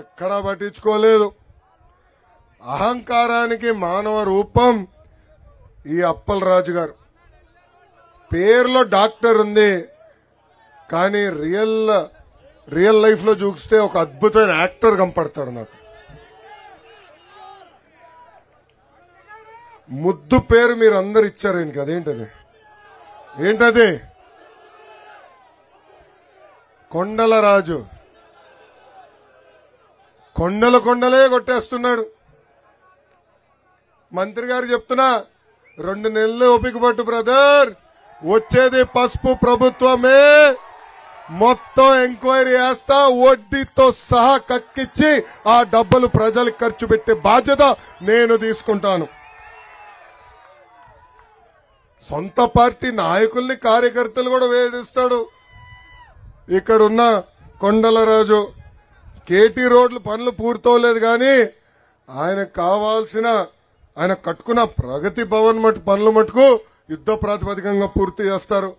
ఎక్కడా పట్టించుకోలేదు. అహంకారానికి మానవ రూపం ఈ అప్పలరాజు గారు. పేరులో డాక్టర్ ఉంది, కానీ రియల్ లైఫ్ లో చూస్తే ఒక అద్భుతమైన యాక్టర్ కనపడతాడు నాకు. ముద్దు పేరు మీరు అందరు ఇచ్చారు ఈయనకి. ఏంటది? కొండల రాజు. కొండలే కొట్టేస్తున్నాడు. మంత్రి గారు చెప్తున్నా, 2 నెలలు ఓపిక పట్టు బ్రదర్, వచ్చేది పసుపు ప్రభుత్వమే, మొత్తం ఎంక్వైరీ చేస్తా, వడ్డీతో సహా కక్కిచ్చి ఆ డబ్బులు ప్రజలకు ఖర్చు పెట్టే బాధ్యత నేను తీసుకుంటాను. సొంత పార్టీ నాయకుల్ని కార్యకర్తలు కూడా వేధిస్తాడు. ఇక్కడున్న కొండలరాజు కేటీ రోడ్లు పనులు పూర్తవలేదు, కానీ ఆయనకు కావాల్సిన ఆయన కట్టుకున్న ప్రగతి భవన్ పనులు మటుకు యుద్ధ ప్రాతిపదికంగా పూర్తి చేస్తారు.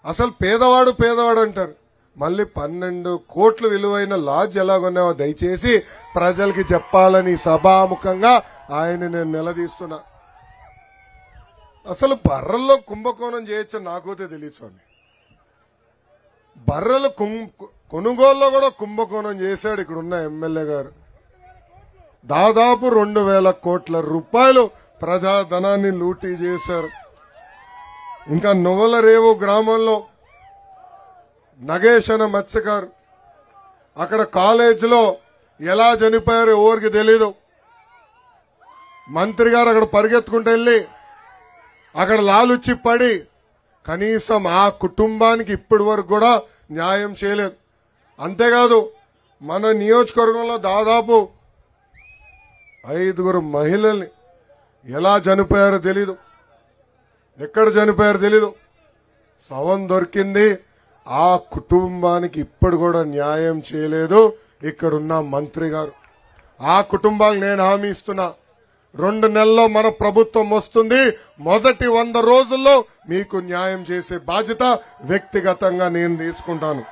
అసలు పేదవాడు అంటారు. మళ్ళీ 12 కోట్ల విలువైన లాడ్జ్ ఎలా కొన్నావో దయచేసి ప్రజలకి చెప్పాలని సభాముఖంగా ఆయన నేను నిలదీస్తున్నా. అసలు బర్రెల్లో కుంభకోణం చేయొచ్చని నాకైతే తెలియదు స్వామి. బర్రెలు కొనుగోలులో కూడా కుంభకోణం చేశాడు ఇక్కడున్న ఎమ్మెల్యే గారు. దాదాపు 2,000 కోట్ల రూపాయలు ప్రజాధనాన్ని లూటీ చేశారు. ఇంకా నువ్వలరేవు గ్రామంలో నగేష్ అనే మత్స్యకారు, అక్కడ కాలేజీలో ఎలా చనిపోయారో ఎవరికి తెలీదు. మంత్రి గారు అక్కడ పరిగెత్తుకుంటూ వెళ్లి అక్కడ లాలుచి పడి కనీసం ఆ కుటుంబానికి ఇప్పటి వరకు కూడా న్యాయం చేయలేదు. అంతేకాదు, మన నియోజకవర్గంలో దాదాపు 5 మహిళల్ని ఎలా చనిపోయారో తెలీదు, ఎక్కడ చనిపోయారో తెలీదు. శవం దొరికింది, ఆ కుటుంబానికి ఇప్పుడు కూడా న్యాయం చేయలేదు ఇక్కడున్న మంత్రి గారు. ఆ కుటుంబాలకు నేను హామీ ఇస్తున్నా, 2 నెలల్లో మన ప్రభుత్వం వస్తుంది. మొదటి 100 రోజుల్లో మీకు న్యాయం చేసే బాధ్యత వ్యక్తిగతంగా నేను తీసుకుంటాను.